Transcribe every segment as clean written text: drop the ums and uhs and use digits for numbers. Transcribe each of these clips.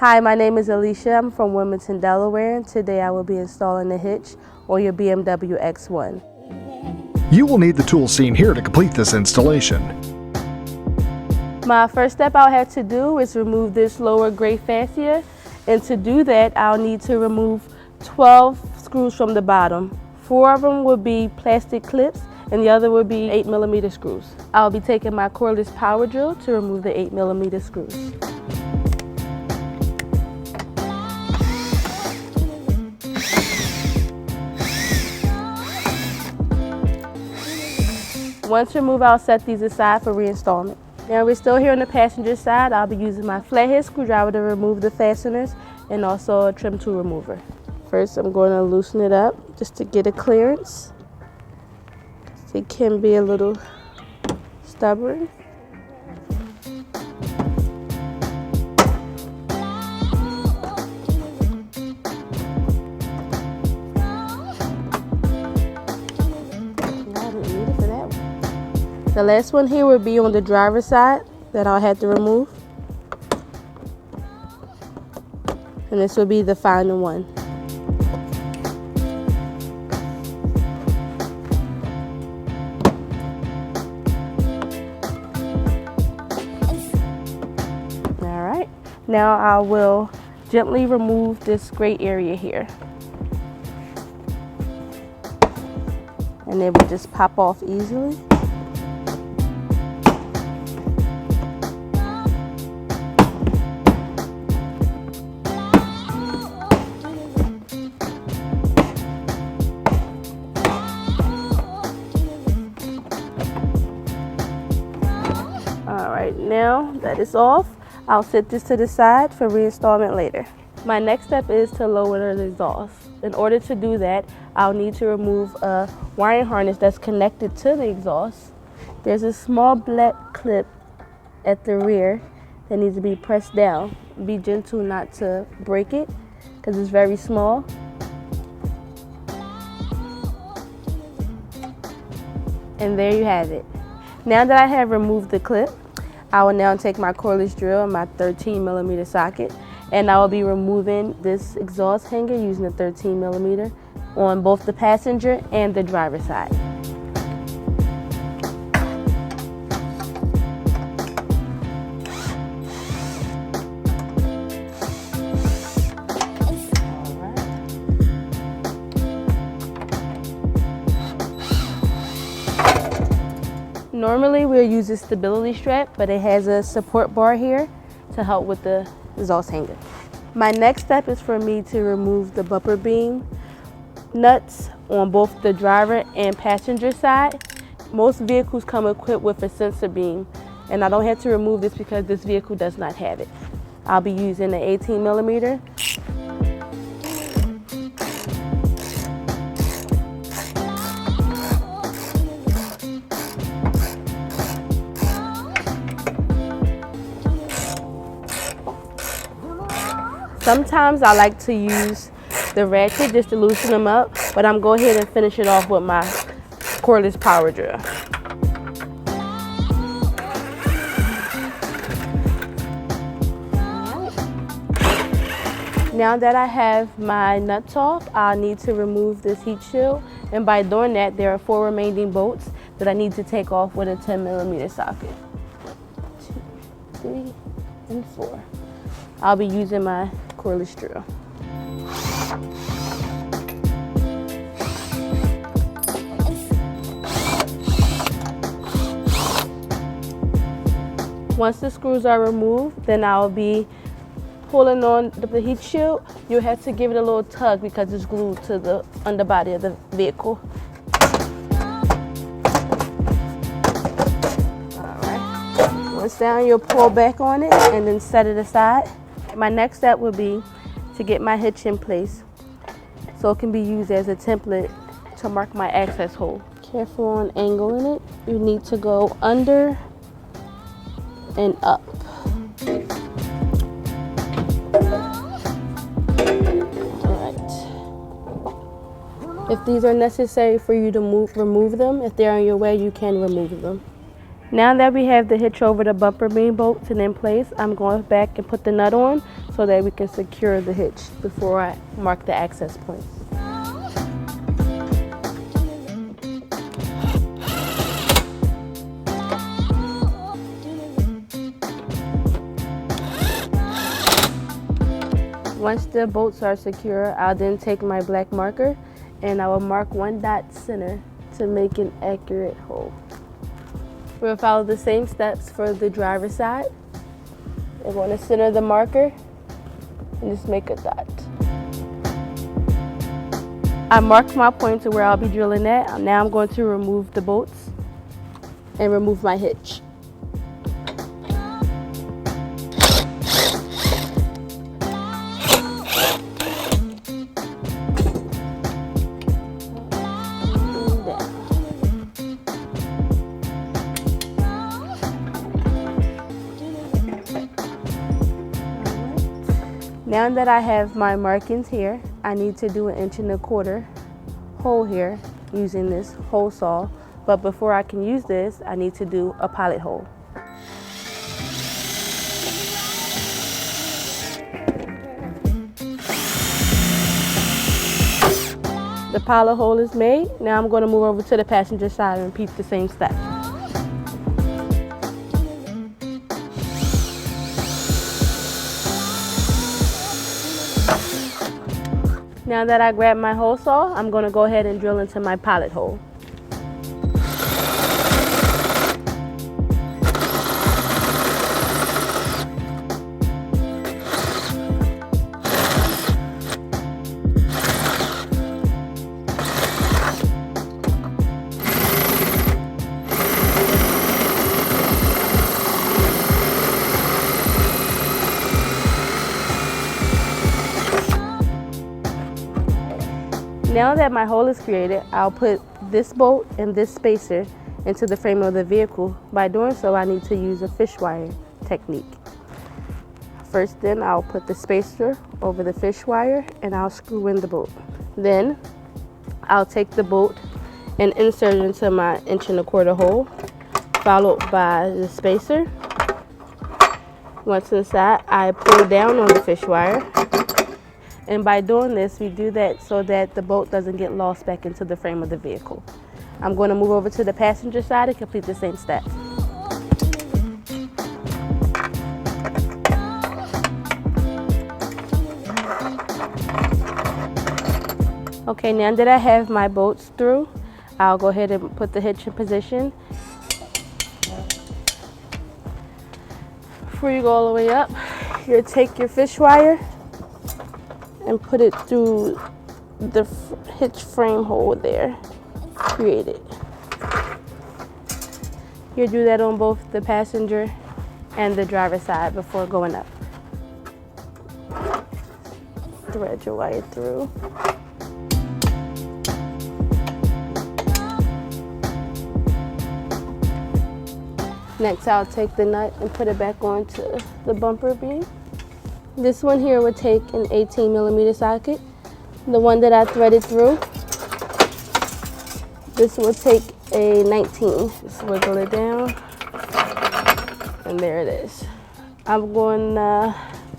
Hi, my name is Alicia. I'm from Wilmington, Delaware, and today I will be installing the Hitch or your BMW X1. You will need the tools seen here to complete this installation. My first step I'll have to do is remove this lower gray fascia, and to do that I'll need to remove 12 screws from the bottom. 4 of them will be plastic clips and the other will be 8mm screws. I'll be taking my cordless power drill to remove the 8mm screws. Once removed, I'll set these aside for reinstallment. Now we're still here on the passenger side. I'll be using my flathead screwdriver to remove the fasteners and also a trim tool remover. First, I'm going to loosen it up just to get a clearance. It can be a little stubborn. The last one here will be on the driver's side that I'll have to remove. And this will be the final one. All right, now I will gently remove this gray area here. And it will just pop off easily. Alright, now that it's off, I'll set this to the side for reinstallment later. My next step is to lower the exhaust. In order to do that, I'll need to remove a wiring harness that's connected to the exhaust. There's a small black clip at the rear that needs to be pressed down. Be gentle not to break it because it's very small. And there you have it. Now that I have removed the clip, I will now take my cordless drill and my 13mm socket, and I will be removing this exhaust hanger using a 13mm on both the passenger and the driver's side. Normally we'll use a stability strap, but it has a support bar here to help with the exhaust hanger. My next step is for me to remove the bumper beam nuts on both the driver and passenger side. Most vehicles come equipped with a sensor beam, and I don't have to remove this because this vehicle does not have it. I'll be using an 18mm. Sometimes I like to use the ratchet just to loosen them up, but I'm going to go ahead and finish it off with my cordless power drill. Now that I have my nuts off, I'll need to remove this heat shield, and by doing that, there are 4 remaining bolts that I need to take off with a 10mm socket. 2, 3, and 4. I'll be using my cordless drill. Once the screws are removed, then I'll be pulling on the heat shield. You'll have to give it a little tug because it's glued to the underbody of the vehicle. Alright, once down, you'll pull back on it and then set it aside. My next step would be to get my hitch in place so it can be used as a template to mark my access hole. Careful on angling it. You need to go under and up. Alright. If these are necessary for you to remove them, if they're on your way, you can remove them. Now that we have the hitch over the bumper beam bolts and in place, I'm going back and put the nut on so that we can secure the hitch before I mark the access point. Once the bolts are secure, I'll then take my black marker and I will mark one dot center to make an accurate hole. We'll follow the same steps for the driver's side. We're going to center the marker and just make a dot. I marked my point to where I'll be drilling at. Now I'm going to remove the bolts and remove my hitch. Now that I have my markings here, I need to do an 1.25 inch hole here using this hole saw. But before I can use this, I need to do a pilot hole. The pilot hole is made. Now I'm going to move over to the passenger side and repeat the same steps. Now that I grab my hole saw, I'm going to go ahead and drill into my pilot hole. Now that my hole is created, I'll put this bolt and this spacer into the frame of the vehicle. By doing so, I need to use a fish wire technique. First, then I'll put the spacer over the fish wire and I'll screw in the bolt. Then I'll take the bolt and insert it into my 1.25 inch hole, followed by the spacer. Once inside, I pull down on the fish wire. And by doing this, we do that so that the bolt doesn't get lost back into the frame of the vehicle. I'm going to move over to the passenger side and complete the same steps. Okay, now that I have my bolts through, I'll go ahead and put the hitch in position. Before you go all the way up, you'll take your fish wire and put it through the hitch frame hole there created. You do that on both the passenger and the driver's side before going up. Thread your wire through. Next, I'll take the nut and put it back onto the bumper beam. This one here would take an 18mm socket. The one that I threaded through, this will take a 19. Just wiggle it down, and there it is. I'm going to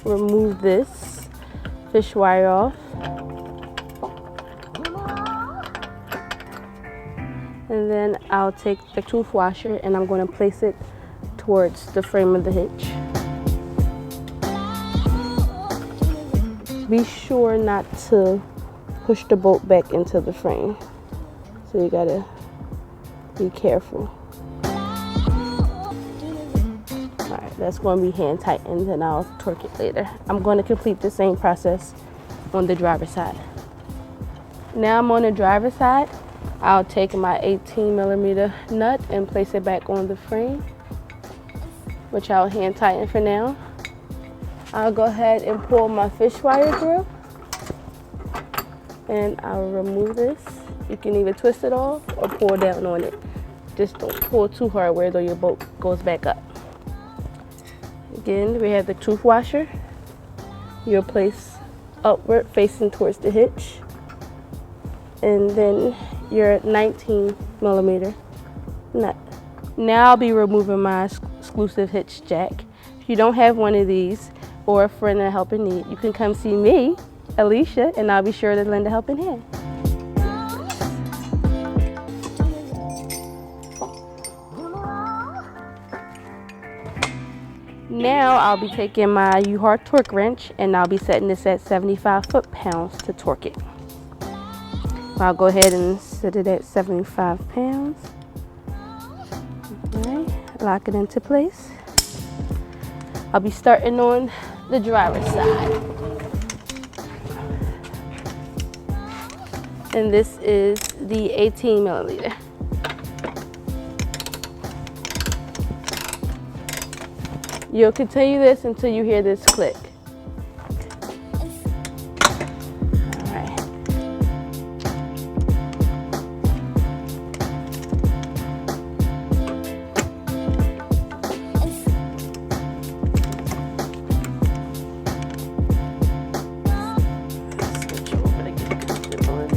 remove this fish wire off. And then I'll take the tooth washer and I'm going to place it towards the frame of the hitch. Be sure not to push the bolt back into the frame. So you gotta be careful. Alright, that's going to be hand tightened and I'll torque it later. I'm going to complete the same process on the driver's side. Now I'm on the driver's side. I'll take my 18mm nut and place it back on the frame, which I'll hand tighten for now. I'll go ahead and pull my fish wire through, and I'll remove this. You can either twist it off or pull down on it. Just don't pull too hard where though your bolt goes back up. Again, we have the tooth washer. You'll place upward facing towards the hitch, and then your 19mm nut. Now I'll be removing my exclusive hitch jack. If you don't have one of these or a friend in helping need, you can come see me, Alicia, and I'll be sure to lend a helping hand. Now I'll be taking my U-Haul torque wrench and I'll be setting this at 75 foot-pounds to torque it. I'll go ahead and set it at 75 pounds. Alright, lock it into place. I'll be starting on the driver's side. And this is the 18 milliliter. You'll continue this until you hear this click. Alright. Switch over to get comfortable.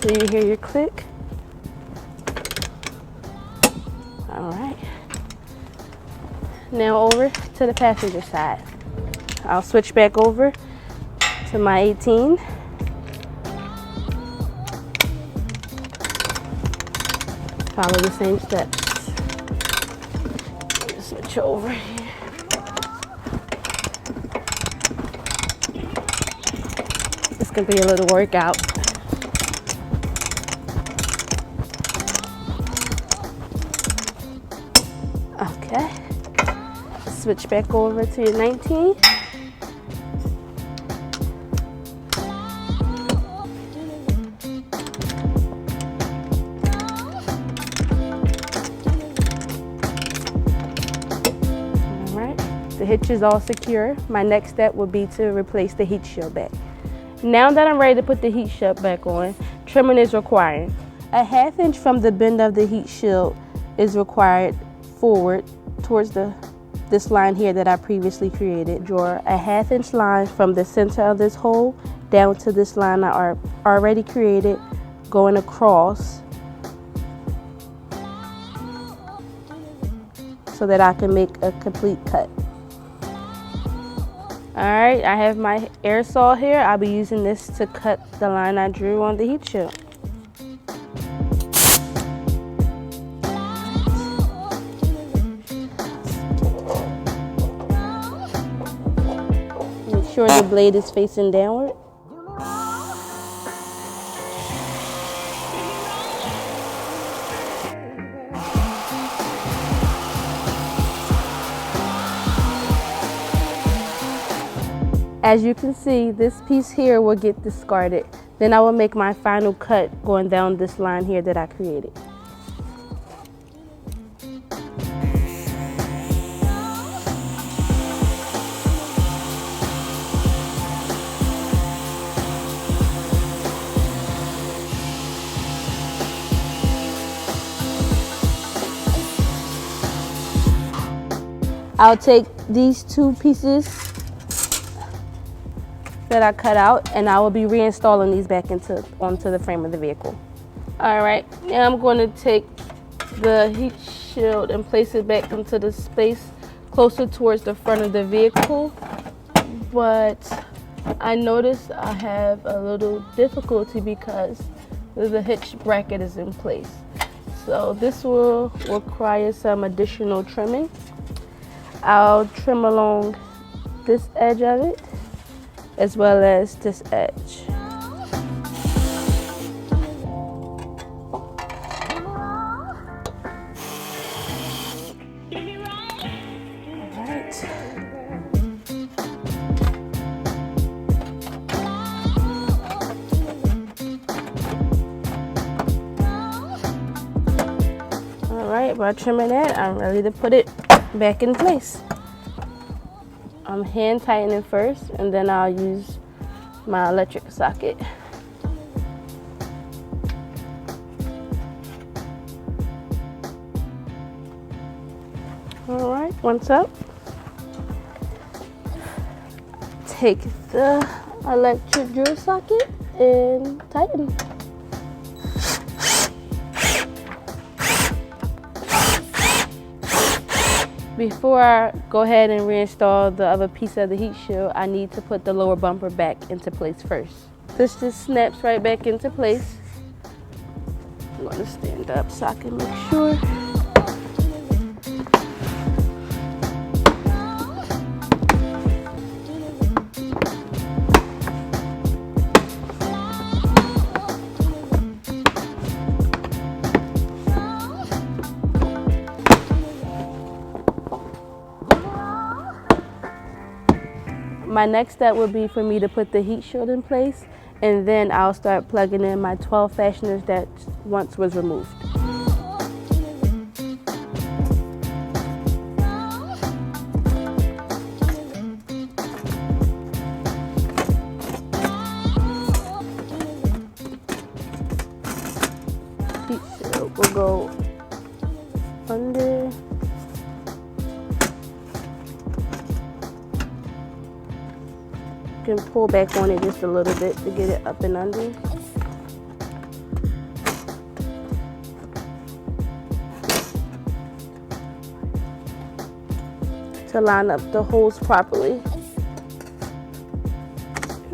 Till you hear your click. Alright. Now over to the passenger side. I'll switch back over to my 18. Follow the same steps. Switch over here. This can be a little workout. Okay. Switch back over to your 19. Alright, the hitch is all secure. My next step would be to replace the heat shield back. Now that I'm ready to put the heat shield back on, trimming is required. A 1/2 inch from the bend of the heat shield is required forward towards this line here that I previously created. Draw a 1/2 inch line from the center of this hole down to this line I already created, going across so that I can make a complete cut. Alright, I have my air saw here. I'll be using this to cut the line I drew on the heat shield. Make sure the blade is facing downward. As you can see, this piece here will get discarded. Then I will make my final cut going down this line here that I created. I'll take these two pieces that I cut out and I will be reinstalling these back onto the frame of the vehicle. Alright, now I'm going to take the heat shield and place it back into the space closer towards the front of the vehicle, but I noticed I have a little difficulty because the hitch bracket is in place. So this will require some additional trimming. I'll trim along this edge of it as well as this edge. Alright, by trimming that, I'm ready to put it back in place. I'm hand tightening first and then I'll use my electric socket. Alright, once up, take the electric drill socket and tighten. Before I go ahead and reinstall the other piece of the heat shield, I need to put the lower bumper back into place first. This just snaps right back into place. I'm going to stand up so I can make sure. My next step would be for me to put the heat shield in place, and then I'll start plugging in my 12 fasteners that once was removed. Heat shield will go under. You can pull back on it just a little bit to get it up and under. To line up the holes properly.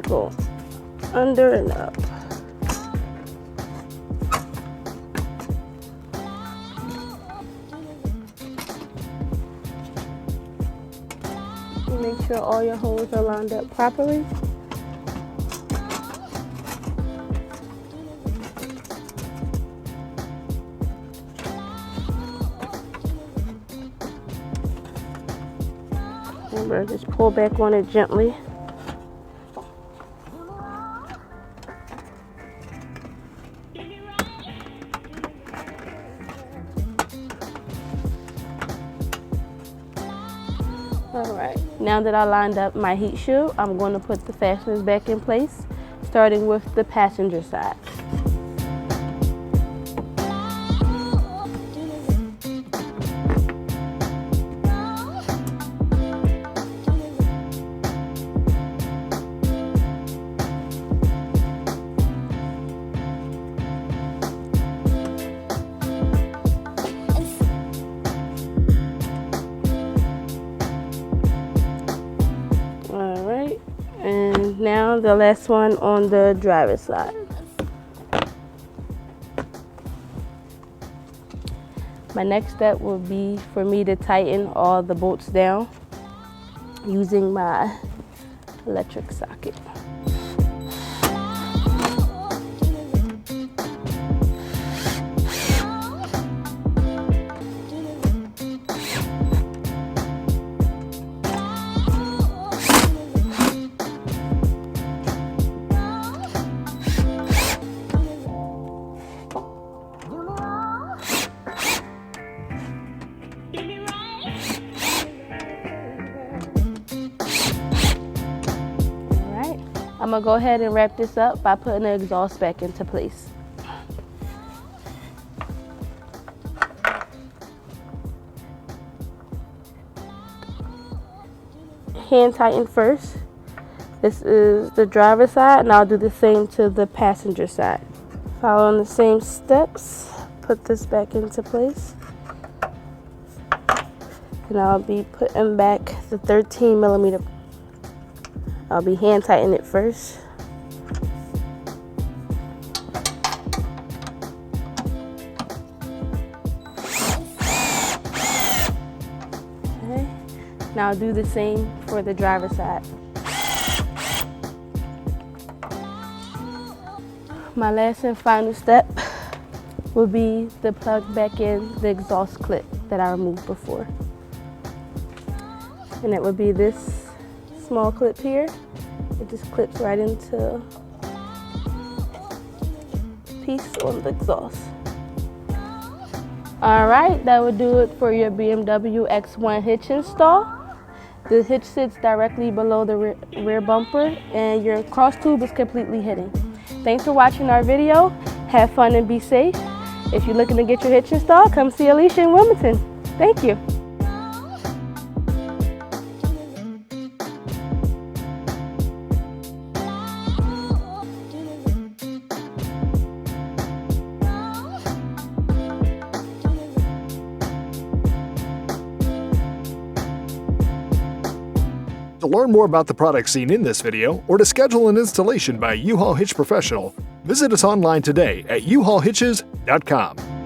Go under and up. Make sure all your holes are lined up properly. Remember, just pull back on it gently. Alright, now that I lined up my heat shield, I'm going to put the fasteners back in place, starting with the passenger side. And now the last one on the driver's side. My next step will be for me to tighten all the bolts down using my electric socket. I'm gonna go ahead and wrap this up by putting the exhaust back into place. Hand tighten first. This is the driver's side, and I'll do the same to the passenger side. Following the same steps, put this back into place. And I'll be putting back the 13mm. I'll be hand tightening it first. Okay. Now I'll do the same for the driver's side. My last and final step will be to plug back in the exhaust clip that I removed before. And it would be this small clip here. It just clips right into the piece on the exhaust. Alright, that would do it for your BMW X1 hitch install. The hitch sits directly below the rear bumper, and your cross tube is completely hidden. Thanks for watching our video. Have fun and be safe. If you're looking to get your hitch installed, come see Alicia in Wilmington. Thank you. To learn more about the products seen in this video or to schedule an installation by U-Haul Hitch Professional, visit us online today at uhaulhitches.com.